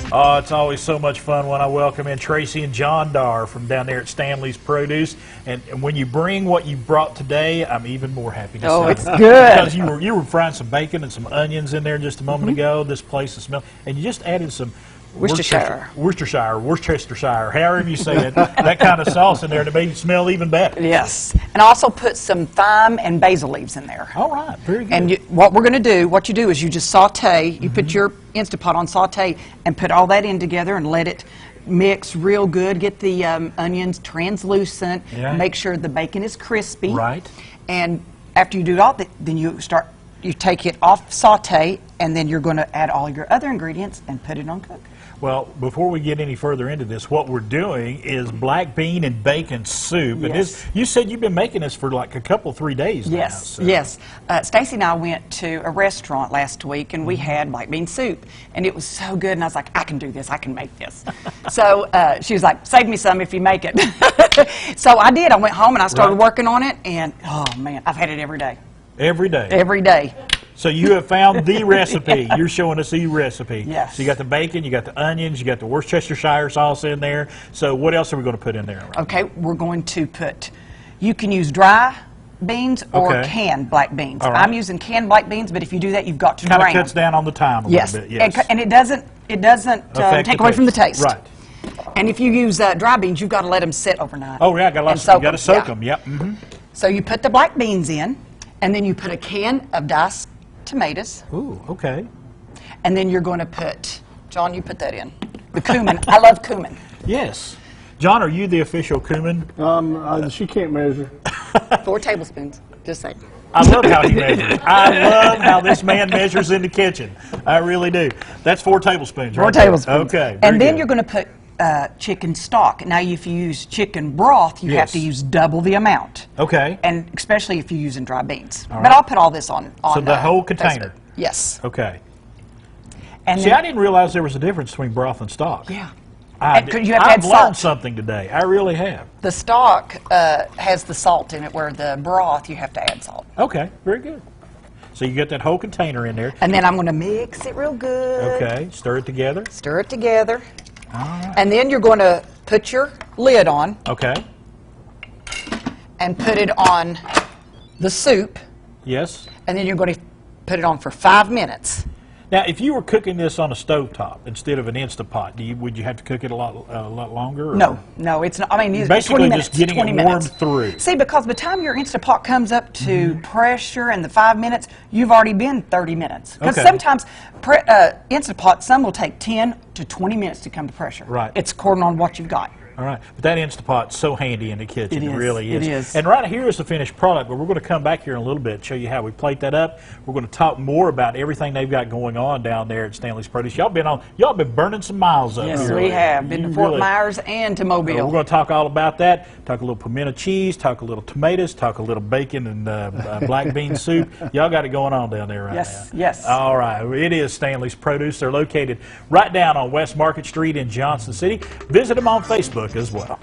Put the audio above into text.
Oh, it's always so much fun when I welcome in Tracy and John Darr from down there at Stanley's Produce. And when you bring what you brought today, I'm even more happy to see Oh, it's it. good. Because you were frying some bacon and some onions in there just a moment ago. This place is smelling. And you just added some Worcestershire, however you say it, that kind of sauce in there to make it smell even better. Yes, and I also put some thyme and basil leaves in there. All right, very good. And what we're going to do, what you do is you just saute, you put your Instapot on saute and put all that in together and let it mix real good, get the onions translucent, make sure the bacon is crispy. Right. And after you do all that, then you take it off saute, and then you're going to add all your other ingredients and put it on cook. Well, before we get any further into this, what we're doing is black bean and bacon soup. And this, you said you've been making this for like a couple, 3 days now. So. Yes. Stacy and I went to a restaurant last week, and we had black bean soup, and it was so good. And I was like, I can do this. I can make this. So she was like, save me some if you make it. So I did. I went home and I started working on it, and oh man, I've had it every day. Every day? Every day. So you have found the recipe. You're showing us the recipe. Yes. So you got the bacon, you got the onions, you got the Worcestershire sauce in there. So what else are we going to put in there? Okay, we're going to put, you can use dry beans or canned black beans. Right. I'm using canned black beans, but if you do that, you've got to drain them. Kind of cuts down on the time a little bit. Yes. And it doesn't take away from the taste. Right. And if you use dry beans, you've got to let them sit overnight. Oh yeah, got to soak them. Yep. So you put the black beans in, and then you put a can of diced tomatoes. Ooh, okay. And then you're going to put, John, you put that in, the cumin. I love cumin. Yes. John, are you the official cumin? She can't measure. 4 tablespoons, just saying. I love how he measures. I love how this man measures in the kitchen. I really do. That's 4 tablespoons, right? 4 tablespoons. Okay. And then you're going to put chicken stock. Now, if you use chicken broth, you have to use double the amount. Okay. And especially if you're using dry beans. But I'll put all this on. So the whole container? Yes. Okay. And see, I didn't realize there was a difference between broth and stock. Yeah. I've learned something today. I really have. The stock has the salt in it, where the broth, you have to add salt. Okay, very good. So you get that whole container in there. And then I'm going to mix it real good. Okay, stir it together. Stir it together. All right. And then you're going to put your lid on. Okay. And put it on the soup. Yes. And then you're going to put it on for 5 minutes. Now, if you were cooking this on a stovetop instead of an Instapot, would you have to cook it a lot longer? Or? No, it's not. I mean, it's basically 20 minutes. just getting it warmed through. See, because by the time your Instapot comes up to pressure and the 5 minutes, you've already been 30 minutes. Because sometimes Instapot, some will take 10 to 20 minutes to come to pressure. Right. It's according on what you've got. All right, but that Instapot's so handy in the kitchen. It really is. It is. And right here is the finished product, but we're going to come back here in a little bit and show you how we plate that up. We're going to talk more about everything they've got going on down there at Stanley's Produce. Y'all been burning some miles up here. Yes, we have. Been to Fort Myers and to Mobile. We're going to talk all about that. Talk a little pimento cheese, talk a little tomatoes, talk a little bacon and black bean soup. Y'all got it going on down there right now. Yes. All right. It is Stanley's Produce. They're located right down on West Market Street in Johnson City. Visit them on Facebook as well.